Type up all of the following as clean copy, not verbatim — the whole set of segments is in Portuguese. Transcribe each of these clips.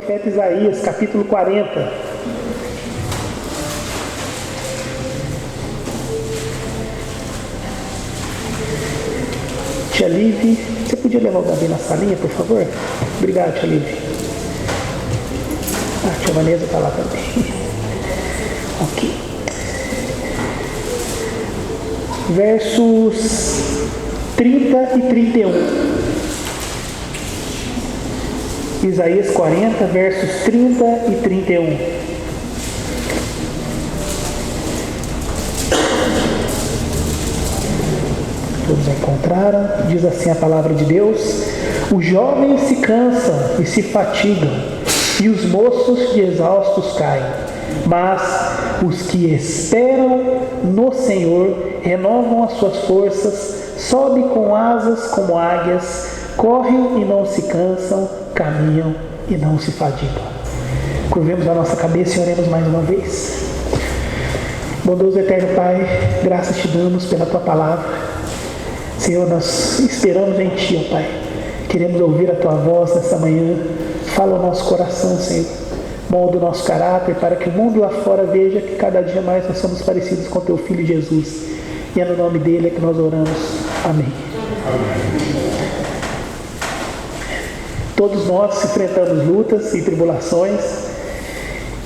Profeta Isaías, capítulo 40. Tia Live, você podia levar o Gabi na salinha, por favor? Obrigado, Tia Live. A Tia Vanessa está lá também. Ok. Versos 30 e 31. Isaías 40, versos 30 e 31. Todos encontraram? Diz assim a palavra de Deus: os jovens se cansam e se fatigam, e os moços de exaustos caem. Mas os que esperam no Senhor renovam as suas forças, sobem com asas como águias, correm e não se cansam, caminham e não se fadigam. Curvemos a nossa cabeça e oremos mais uma vez. Bondoso eterno Pai, graças te damos pela tua palavra. Senhor, nós esperamos em ti, ó Pai. Queremos ouvir a tua voz nessa manhã. Fala o nosso coração, Senhor. Molda o nosso caráter para que o mundo lá fora veja que cada dia mais nós somos parecidos com teu Filho Jesus. E é no nome dele que nós oramos. Amém. Todos nós enfrentamos lutas e tribulações,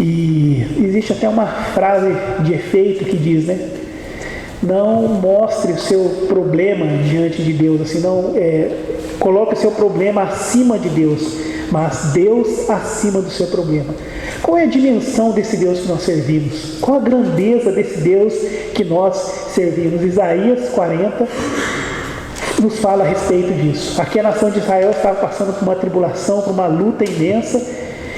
e existe até uma frase de efeito que diz, né? Não mostre o seu problema diante de Deus, assim, não coloque o seu problema acima de Deus, mas Deus acima do seu problema. Qual é a dimensão desse Deus que nós servimos? Qual a grandeza desse Deus que nós servimos? Isaías 40 nos fala a respeito disso. Aqui a nação de Israel estava passando por uma tribulação, por uma luta imensa,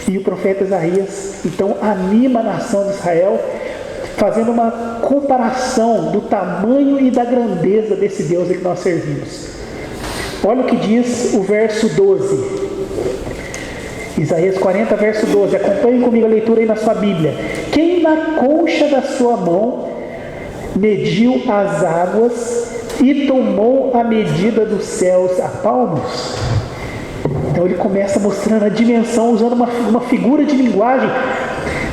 e o profeta Isaías então anima a nação de Israel, fazendo uma comparação do tamanho e da grandeza desse Deus que nós servimos. Olha o que diz o verso 12. Isaías 40, verso 12. Acompanhe comigo a leitura aí na sua Bíblia. Quem na concha da sua mão mediu as águas e tomou a medida dos céus a palmos? Então ele começa mostrando a dimensão, usando uma figura de linguagem,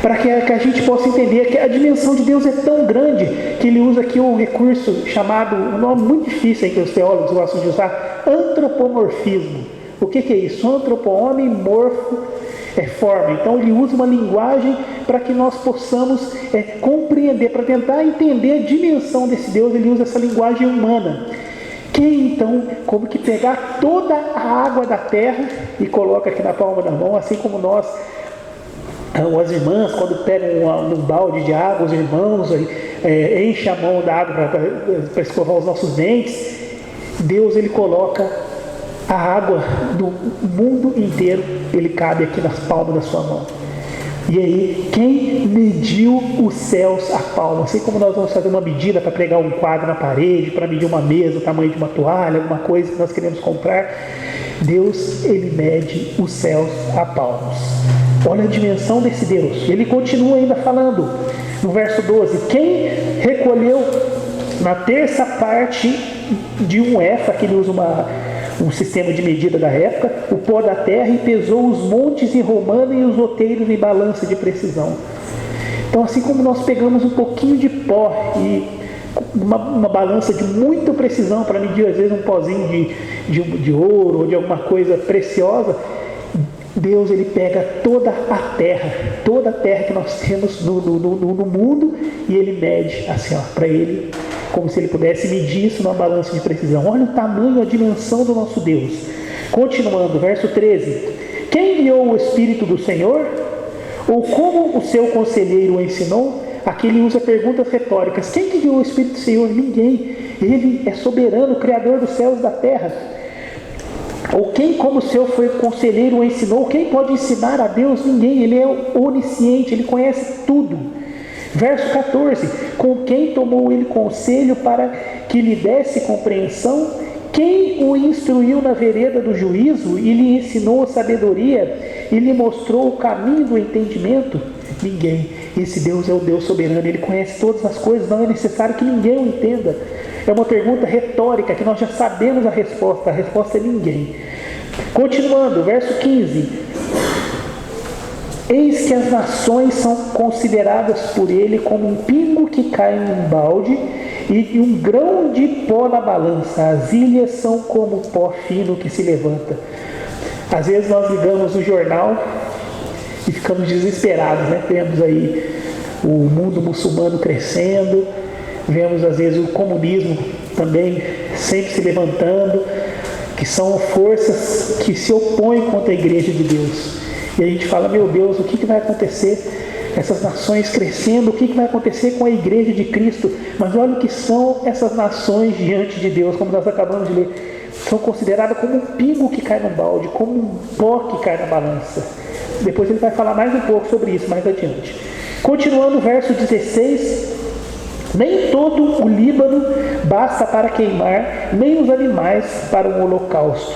para que a gente possa entender que a dimensão de Deus é tão grande, que ele usa aqui um recurso chamado, um nome muito difícil aí que os teólogos gostam de usar, antropomorfismo. O que é isso? Antropomorfo, morfo, forma. Então ele usa uma linguagem para que nós possamos compreender, para tentar entender a dimensão desse Deus. Ele usa essa linguagem humana. Quem então, como que pegar toda a água da terra e coloca aqui na palma da mão, assim como nós, as irmãs, quando pegam um balde de água, os irmãos enchem a mão da água para escovar os nossos dentes. Deus, ele coloca a água do mundo inteiro, ele cabe aqui nas palmas da sua mão. E aí, quem mediu os céus a palma? Assim como nós vamos fazer uma medida para pregar um quadro na parede, para medir uma mesa, o tamanho de uma toalha, alguma coisa que nós queremos comprar, Deus, ele mede os céus a palmos. Olha a dimensão desse Deus. Ele continua ainda falando no verso 12: quem recolheu na terça parte de um efa, que ele usa um sistema de medida da época, o pó da terra, e pesou os montes em romana e os outeiros em balança de precisão. Então, assim como nós pegamos um pouquinho de pó e uma balança de muita precisão para medir às vezes um pozinho de ouro ou de alguma coisa preciosa, Deus, ele pega toda a terra que nós temos no mundo, e ele mede assim, para ele, como se ele pudesse medir isso numa balança de precisão. Olha o tamanho, a dimensão do nosso Deus. Continuando, verso 13: quem guiou o Espírito do Senhor? Ou como o seu conselheiro o ensinou? Aqui ele usa perguntas retóricas. Quem que guiou o Espírito do Senhor? Ninguém. Ele é soberano, criador dos céus e da terra. Ou quem, como o seu foi conselheiro, o ensinou? Quem pode ensinar a Deus? Ninguém. Ele é onisciente, ele conhece tudo. Verso 14: com quem tomou ele conselho para que lhe desse compreensão? Quem o instruiu na vereda do juízo e lhe ensinou a sabedoria e lhe mostrou o caminho do entendimento? Ninguém. Esse Deus é o Deus soberano, ele conhece todas as coisas, não é necessário que ninguém o entenda. É uma pergunta retórica que nós já sabemos a resposta é ninguém. Continuando, verso 15: Eis que as nações são consideradas por ele como um pingo que cai em um balde e um grão de pó na balança. As ilhas são como pó fino que se levanta. Às vezes nós ligamos o jornal e ficamos desesperados, né? Vemos aí o mundo muçulmano crescendo, vemos às vezes o comunismo também sempre se levantando, que são forças que se opõem contra a igreja de Deus. E a gente fala, meu Deus, o que vai acontecer? Essas nações crescendo, o que vai acontecer com a igreja de Cristo? Mas olha o que são essas nações diante de Deus, como nós acabamos de ler. São consideradas como um pingo que cai no balde, como um pó que cai na balança. Depois ele vai falar mais um pouco sobre isso mais adiante. Continuando o verso 16, nem todo o Líbano basta para queimar, nem os animais para um holocausto.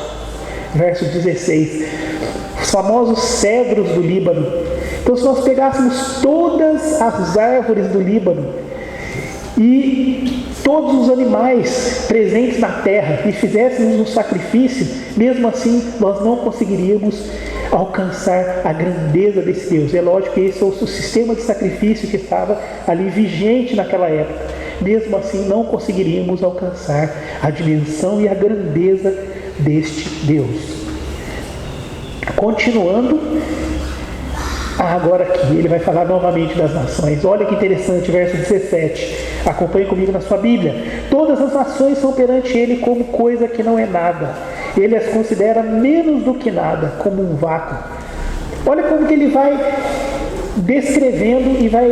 Verso 16, os famosos cedros do Líbano. Então, se nós pegássemos todas as árvores do Líbano e todos os animais presentes na terra e fizéssemos um sacrifício, mesmo assim nós não conseguiríamos alcançar a grandeza desse Deus. É lógico que esse é o sistema de sacrifício que estava ali vigente naquela época. Mesmo assim não conseguiríamos alcançar a dimensão e a grandeza deste Deus. Continuando, agora aqui ele vai falar novamente das nações. Olha que interessante, verso 17. Acompanhe comigo na sua Bíblia. Todas as nações são perante ele como coisa que não é nada. Ele as considera menos do que nada, como um vácuo. Olha como que ele vai descrevendo e vai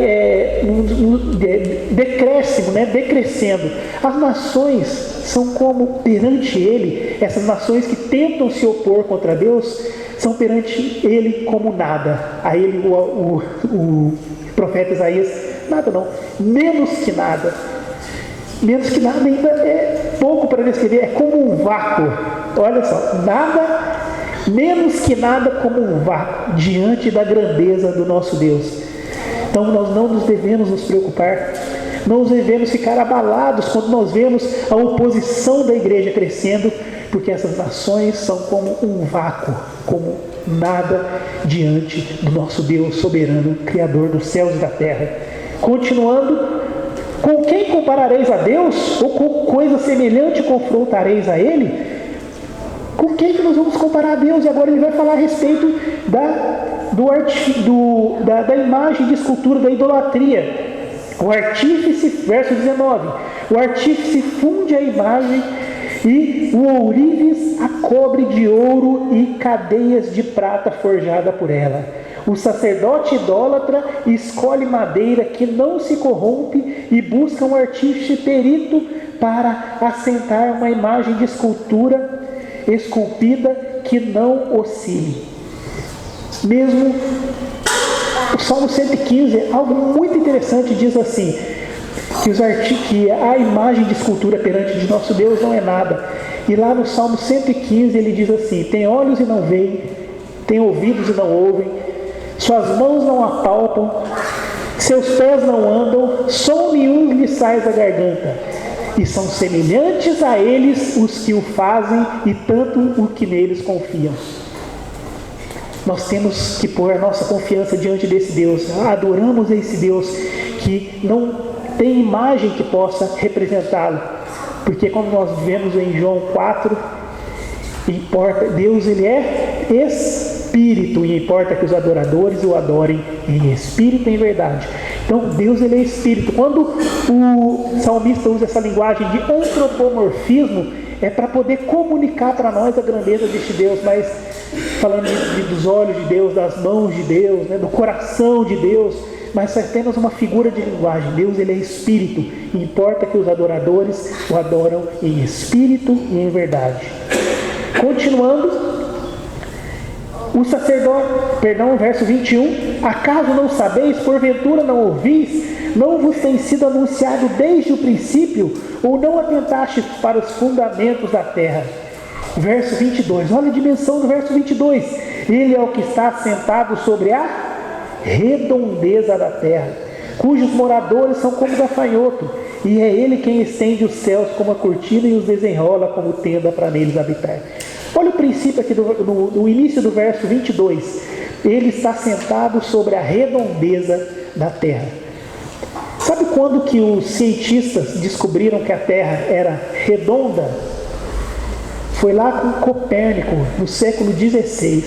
decréscimo, né? Decrescendo. As nações são como perante ele, essas nações que tentam se opor contra Deus, são perante ele como nada. Aí ele, o profeta Isaías, nada não, menos que nada. Menos que nada ainda é pouco para descrever, é como um vácuo. Olha só, nada, menos que nada como um vácuo diante da grandeza do nosso Deus. Então nós não nos devemos nos preocupar, não nos devemos ficar abalados quando nós vemos a oposição da igreja crescendo, porque essas nações são como um vácuo, como nada diante do nosso Deus soberano, Criador dos céus e da terra. Continuando, com quem comparareis a Deus? Ou com coisa semelhante confrontareis a Ele? Com quem que nós vamos comparar a Deus? E agora ele vai falar a respeito da imagem de escultura, da idolatria. O artífice, verso 19, o artífice funde a imagem e o ourives a cobre de ouro e cadeias de prata forjada por ela. O sacerdote idólatra escolhe madeira que não se corrompe e busca um artífice perito para assentar uma imagem de escultura esculpida que não oscile. Mesmo o Salmo 115, algo muito interessante, diz assim, que a imagem de escultura perante de nosso Deus não é nada. E lá no Salmo 115 ele diz assim: tem olhos e não veem, tem ouvidos e não ouvem, suas mãos não apalpam, seus pés não andam, som nenhum lhe sai da garganta. E são semelhantes a eles os que o fazem e tanto o que neles confiam. Nós temos que pôr a nossa confiança diante desse Deus. Adoramos esse Deus que não tem imagem que possa representá-lo. Porque como nós vemos em João 4, importa, Deus ele é espírito e importa que os adoradores o adorem em espírito e em verdade. Então Deus ele é espírito. Quando o salmista usa essa linguagem de antropomorfismo, é para poder comunicar para nós a grandeza deste Deus, mas falando dos olhos de Deus, das mãos de Deus, né, do coração de Deus, mas é apenas uma figura de linguagem. Deus ele é espírito, e importa que os adoradores o adoram em espírito e em verdade. Continuando, o sacerdote, verso 21, acaso não sabeis, porventura não ouvis, não vos tem sido anunciado desde o princípio, ou não atentastes para os fundamentos da terra? Verso 22, olha a dimensão do verso 22, ele é o que está assentado sobre a redondeza da terra, cujos moradores são como gafanhoto, e é ele quem estende os céus como a cortina e os desenrola como tenda para neles habitar. Olha o princípio aqui no início do verso 22. Ele está sentado sobre a redondeza da terra. Sabe quando que os cientistas descobriram que a Terra era redonda? Foi lá com Copérnico, no século XVI.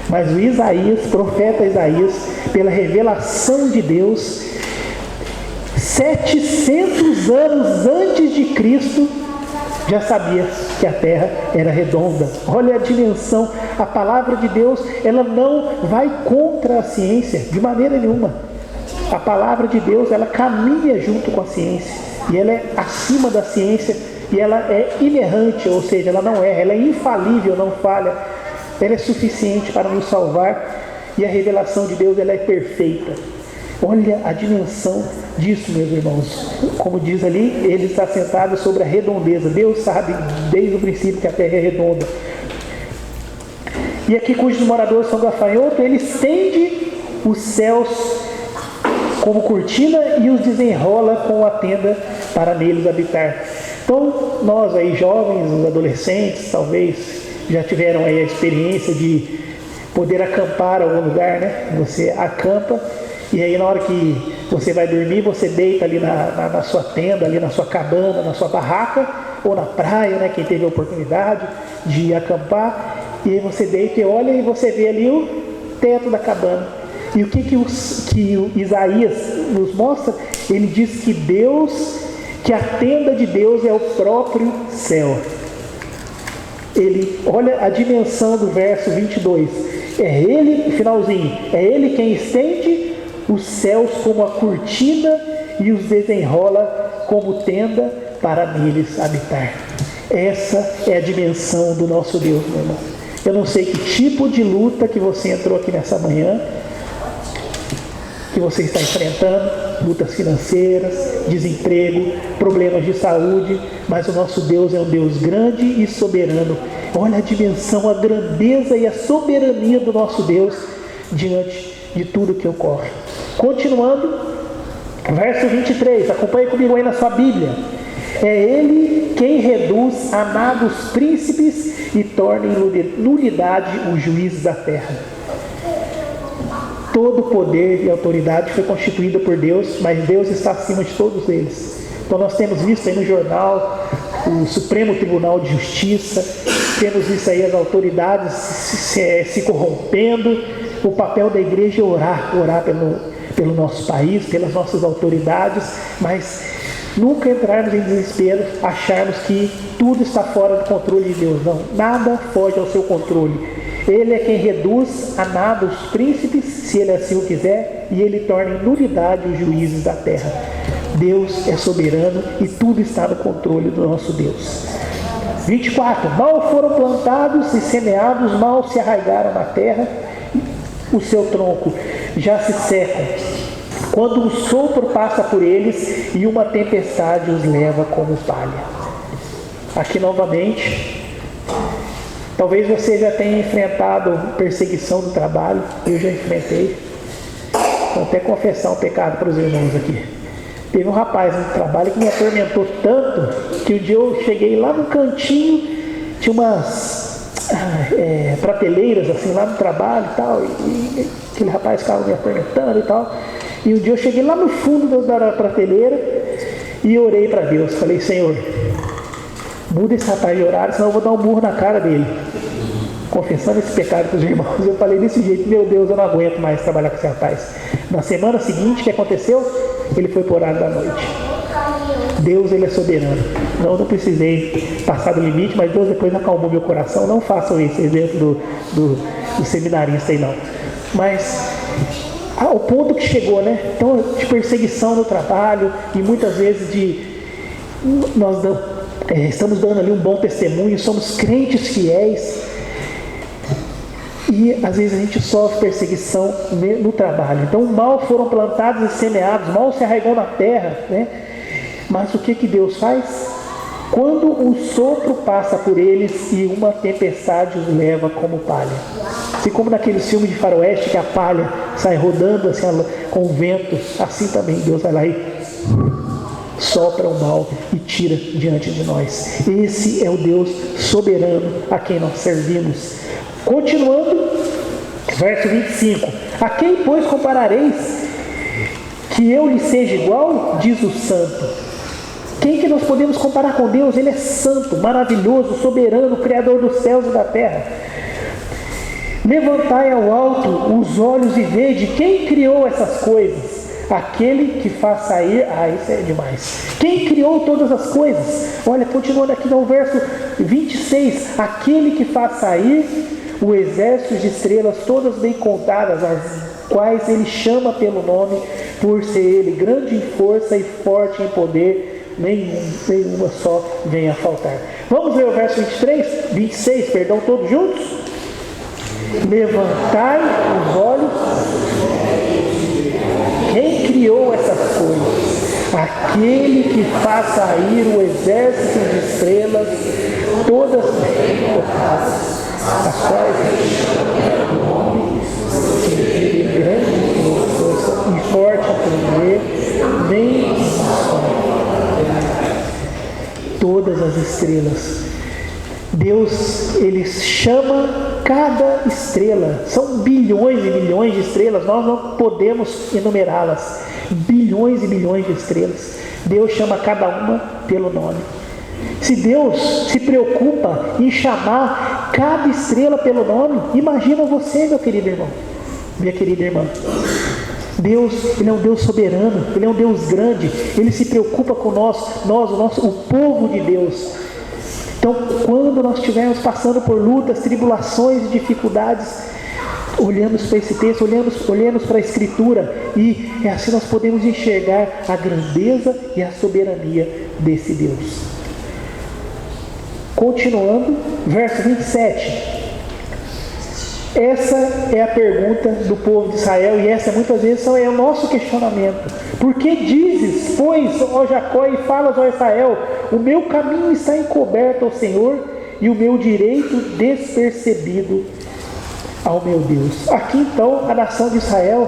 Mas o Isaías, profeta Isaías, pela revelação de Deus, 700 anos antes de Cristo, já sabia que a Terra era redonda. Olha a dimensão. A palavra de Deus, ela não vai contra a ciência, de maneira nenhuma. A palavra de Deus, ela caminha junto com a ciência. E ela é acima da ciência. E ela é inerrante, ou seja, ela não erra. Ela é infalível, não falha. Ela é suficiente para nos salvar. E a revelação de Deus, ela é perfeita. Olha a dimensão disso, meus irmãos. Como diz ali, ele está sentado sobre a redondeza. Deus sabe desde o princípio que a terra é redonda. E aqui, cujos moradores são gafanhotos, ele estende os céus como cortina e os desenrola com a tenda para neles habitar. Então, nós aí, jovens, os adolescentes, talvez já tiveram aí a experiência de poder acampar em algum lugar, né? Você acampa. E aí na hora que você vai dormir, você deita ali na sua tenda, ali na sua cabana, na sua barraca, ou na praia, né? Quem teve a oportunidade de acampar. E aí você deita e olha e você vê ali o teto da cabana. E o que o Isaías nos mostra? Ele diz que que a tenda de Deus é o próprio céu. Ele, olha a dimensão do verso 22. É ele, finalzinho, é ele quem estende os céus como a cortina e os desenrola como tenda para neles habitar. Essa é a dimensão do nosso Deus, meu irmão. Eu não sei que tipo de luta que você entrou aqui nessa manhã, que você está enfrentando, lutas financeiras, desemprego, problemas de saúde, mas o nosso Deus é um Deus grande e soberano. Olha a dimensão, a grandeza e a soberania do nosso Deus diante de tudo que ocorre. Continuando, verso 23, acompanhe comigo aí na sua Bíblia. É Ele quem reduz amados príncipes e torna em nulidade os juízes da terra. Todo poder e autoridade foi constituída por Deus, mas Deus está acima de todos eles. Então nós temos visto aí no jornal o Supremo Tribunal de Justiça, temos visto aí as autoridades se corrompendo. O papel da igreja é orar pelo nosso país, pelas nossas autoridades, mas nunca entrarmos em desespero, acharmos que tudo está fora do controle de Deus. Não, nada foge ao seu controle. Ele é quem reduz a nada os príncipes, se ele assim o quiser, e ele torna em nulidade os juízes da terra. Deus é soberano e tudo está no controle do nosso Deus. 24. Mal foram plantados e semeados, mal se arraigaram na terra, o seu tronco já se seca, quando um sopro passa por eles e uma tempestade os leva como palha. Aqui novamente, talvez você já tenha enfrentado perseguição do trabalho. Eu já enfrentei. Vou até confessar um pecado para os irmãos aqui. Teve um rapaz no trabalho que me atormentou tanto que um dia eu cheguei lá no cantinho, tinha umas prateleiras assim lá no trabalho e tal, e aquele rapaz ficava me atormentando e tal. E um dia eu cheguei lá no fundo da prateleira e orei para Deus. Falei: Senhor, muda esse rapaz de horário, senão eu vou dar um burro na cara dele. Confessando esse pecado para os irmãos, eu falei desse jeito: meu Deus, eu não aguento mais trabalhar com esse rapaz. Na semana seguinte, o que aconteceu? Ele foi para o horário da noite. Deus, ele é soberano. Não precisei passar do limite, mas Deus depois acalmou meu coração. Não façam esse exemplo do seminarista aí, não. Mas ao ponto que chegou, né? Então, de perseguição no trabalho, e muitas vezes nós estamos dando ali um bom testemunho, somos crentes fiéis, e às vezes a gente sofre perseguição no trabalho. Então, mal foram plantados e semeados, mal se arraigou na terra, né? Mas o que Deus faz? Quando um sopro passa por eles e uma tempestade os leva como palha. Assim como naqueles filmes de faroeste que a palha sai rodando assim, com o vento, assim também Deus vai lá e sopra o mal e tira diante de nós. Esse é o Deus soberano a quem nós servimos. Continuando, Verso 25. A quem, pois, comparareis que eu lhe seja igual? Diz o santo. Quem que nós podemos comparar com Deus? Ele é santo, maravilhoso, soberano, criador dos céus e da terra. Levantai ao alto os olhos e vede quem criou essas coisas. Aquele que faz sair... isso é demais. Quem criou todas as coisas? Olha, continuando aqui no verso 26. Aquele que faz sair o exército de estrelas, todas bem contadas, as quais ele chama pelo nome, por ser ele grande em força e forte em poder, nenhuma só venha a faltar. Vamos ver o verso 26, todos juntos? Levantai os olhos. Quem criou essas coisas? Aquele que faz sair o exército de estrelas, todas bem contadas, as quais grande e forte a poder, nem todas as estrelas. Deus, Ele chama cada estrela. São bilhões e bilhões de estrelas, nós não podemos enumerá-las. Bilhões e bilhões de estrelas. Deus chama cada uma pelo nome. Se Deus se preocupa em chamar cada estrela pelo nome, imagina você, meu querido irmão, minha querida irmã. Deus, Ele é um Deus soberano, Ele é um Deus grande, Ele se preocupa com o povo de Deus. Então, quando nós estivermos passando por lutas, tribulações e dificuldades, olhamos para esse texto, olhamos para a Escritura, e é assim nós podemos enxergar a grandeza e a soberania desse Deus. Continuando, verso 27. Essa é a pergunta do povo de Israel, e essa muitas vezes é o nosso questionamento. Por que dizes, pois, ó Jacó, e falas, ó Israel, o meu caminho está encoberto ao Senhor, e o meu direito despercebido ao meu Deus? Aqui então, a nação de Israel,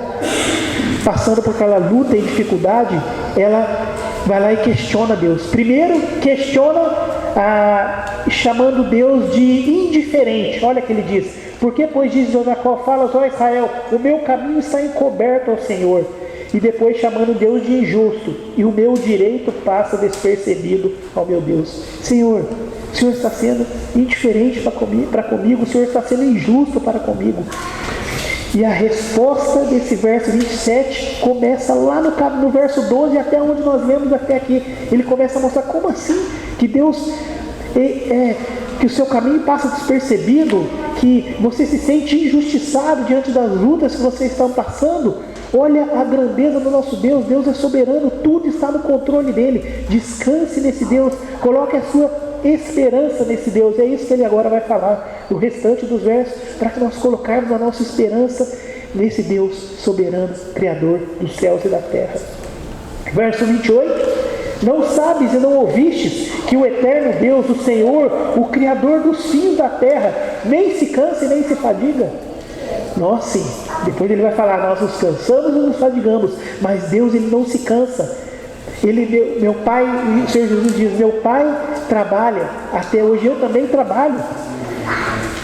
passando por aquela luta e dificuldade, ela vai lá e questiona Deus. Primeiro, questiona chamando Deus de indiferente. Olha o que ele diz: por que, pois, diz Jacó, falas, ó Israel, o meu caminho está encoberto ao Senhor? E depois chamando Deus de injusto, e o meu direito passa despercebido ao meu Deus. Senhor, o Senhor está sendo indiferente para comigo, o Senhor está sendo injusto para comigo. E a resposta desse verso 27 começa lá no verso 12, até onde nós lemos até aqui. Ele começa a mostrar como assim que Deus, que o seu caminho passa despercebido, que você se sente injustiçado diante das lutas que vocês estão passando. Olha a grandeza do nosso Deus. Deus é soberano, tudo está no controle dele. Descanse nesse Deus, coloque a sua esperança nesse Deus. É isso que ele agora vai falar o restante dos versos, para que nós colocarmos a nossa esperança nesse Deus soberano, Criador dos céus e da terra. Verso 28. Não sabes e não ouvistes que o eterno Deus, o Senhor, o Criador dos fins da terra, nem se cansa e nem se fadiga? Nós sim. Depois ele vai falar, nós nos cansamos e nos fadigamos, mas Deus, ele não se cansa. Meu pai, o Senhor Jesus diz, meu pai trabalha, até hoje eu também trabalho.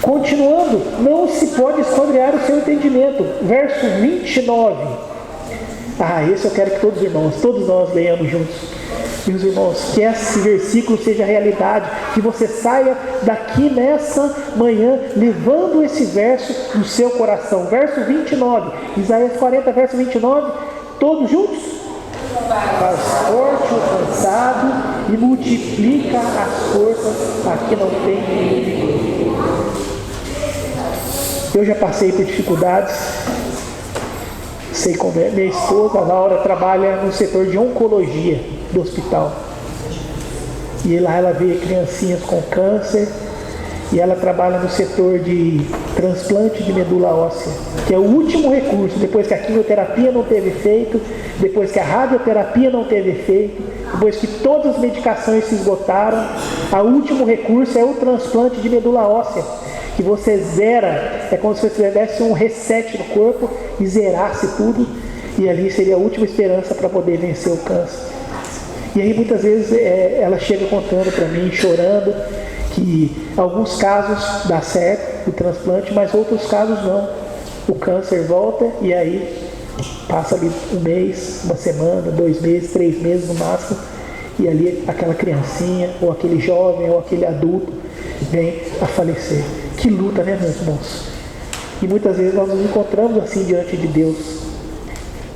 Continuando, não se pode esquadrinhar o seu entendimento. Verso 29. Esse eu quero que todos nós leiamos juntos. Meus irmãos, que esse versículo seja realidade, que você saia daqui nessa manhã levando esse verso no seu coração. Verso 29, Isaías 40, verso 29, todos juntos? Faz forte o cansado e multiplica as forças a que não tem inimigo. Eu já passei por dificuldades, sei como é. Minha esposa, a Laura, trabalha no setor de oncologia do hospital, e lá ela vê criancinhas com câncer, e ela trabalha no setor de transplante de medula óssea, que é o último recurso, depois que a quimioterapia não teve efeito, depois que a radioterapia não teve efeito, depois que todas as medicações se esgotaram, o último recurso é o transplante de medula óssea, que você zera, é como se você desse um reset no corpo e zerasse tudo, e ali seria a última esperança para poder vencer o câncer. E aí muitas vezes ela chega contando para mim, chorando, que alguns casos dá certo o transplante, mas outros casos não. o câncer volta e aí passa ali um mês, uma semana, 2 meses, 3 meses no máximo, e ali aquela criancinha, ou aquele jovem, ou aquele adulto vem a falecer. Que luta, né, meus irmãos? E muitas vezes nós nos encontramos assim diante de Deus,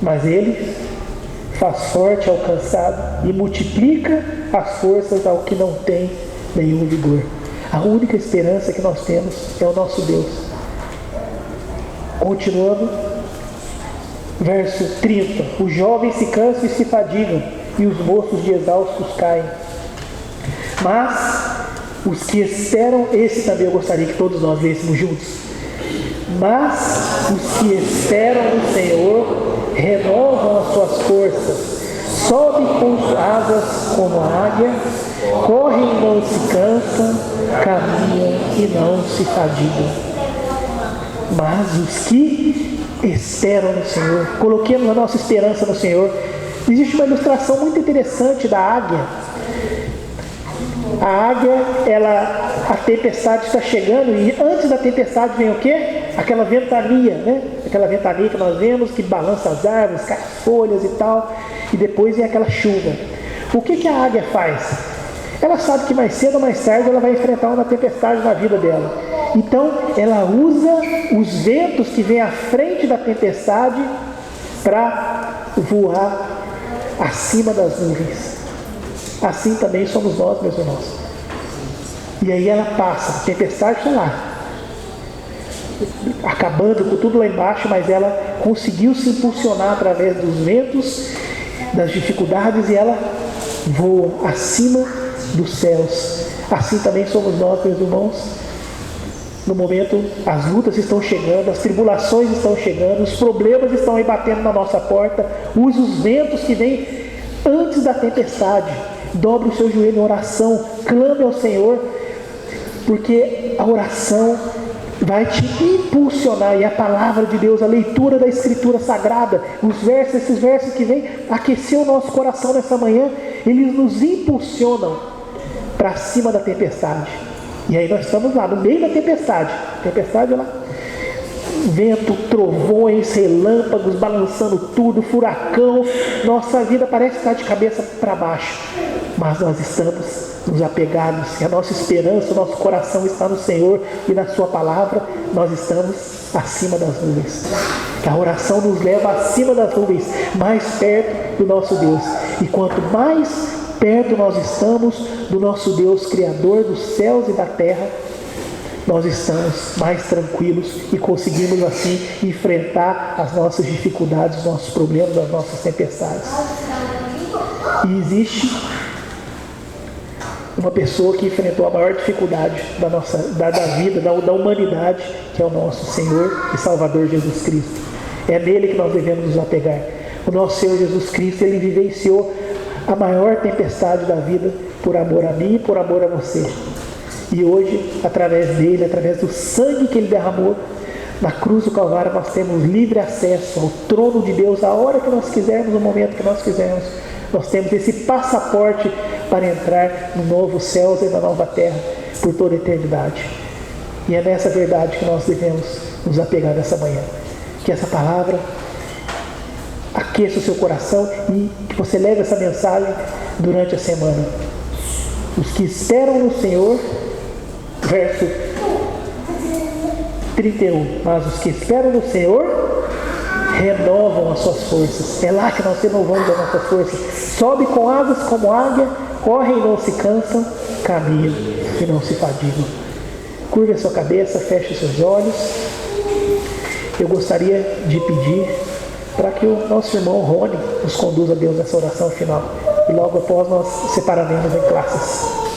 mas Ele faz forte ao cansado e multiplica as forças ao que não tem nenhum vigor. A única esperança que nós temos é o nosso Deus. Continuando, verso 30. Os jovens se cansam e se fadigam, e os moços de exaustos caem. Mas os que esperam, esse também eu gostaria que todos nós lêssemos juntos. Mas os que esperam no Senhor renovam as suas forças, sobem com asas como a águia, correm e não se cansam, caminham e não se fadigam. Mas os que esperam no Senhor, coloquemos a nossa esperança no Senhor. Existe uma ilustração muito interessante da águia. A águia, a tempestade está chegando, e antes da tempestade vem o quê? Aquela ventania, né? Aquela ventania que nós vemos, que balança as árvores, cai as folhas e tal, e depois vem aquela chuva. O que a águia faz? Ela sabe que mais cedo ou mais tarde ela vai enfrentar uma tempestade na vida dela. Então, ela usa os ventos que vêm à frente da tempestade para voar acima das nuvens. Assim também somos nós, meus irmãos. E aí ela passa, a tempestade está lá, acabando com tudo lá embaixo, mas ela conseguiu se impulsionar através dos ventos, das dificuldades, e ela voa acima dos céus. Assim também somos nós, meus irmãos. No momento, as lutas estão chegando, as tribulações estão chegando, os problemas estão aí batendo na nossa porta. Use os ventos que vêm antes da tempestade. Dobre o seu joelho em oração, clame ao Senhor, porque a oração vai te impulsionar, e a palavra de Deus, a leitura da Escritura Sagrada, esses versos que vêm aquecer o nosso coração nessa manhã, eles nos impulsionam para cima da tempestade. E aí nós estamos lá, no meio da tempestade. Tempestade lá, vento, trovões, relâmpagos, balançando tudo, furacão. Nossa vida parece estar de cabeça para baixo. Mas nós estamos nos apegados, e a nossa esperança, o nosso coração está no Senhor e na Sua palavra. Nós estamos acima das nuvens. A oração nos leva acima das nuvens, mais perto do nosso Deus. E quanto mais perto nós estamos do nosso Deus, Criador dos céus e da terra, nós estamos mais tranquilos e conseguimos assim enfrentar as nossas dificuldades, os nossos problemas, as nossas tempestades. E existe uma pessoa que enfrentou a maior dificuldade da vida, da humanidade, que é o nosso Senhor e Salvador Jesus Cristo. É nele que nós devemos nos apegar. O nosso Senhor Jesus Cristo, Ele vivenciou a maior tempestade da vida por amor a mim e por amor a você. E hoje, através dele, através do sangue que Ele derramou na cruz do Calvário, nós temos livre acesso ao trono de Deus a hora que nós quisermos, no momento que nós quisermos. Nós temos esse passaporte para entrar no novo céu e na nova terra por toda a eternidade. E é nessa verdade que nós devemos nos apegar nessa manhã. Que essa palavra aqueça o seu coração e que você leve essa mensagem durante a semana. Os que esperam no Senhor, verso 31, mas os que esperam no Senhor renovam as suas forças. É lá que nós renovamos as nossas forças. Sobe com asas como águia, correm e não se cansam, caminham e não se fadigam. Curve a sua cabeça, feche os seus olhos. Eu gostaria de pedir para que o nosso irmão Rony nos conduza a Deus nessa oração final. E logo após nós separaremos em classes.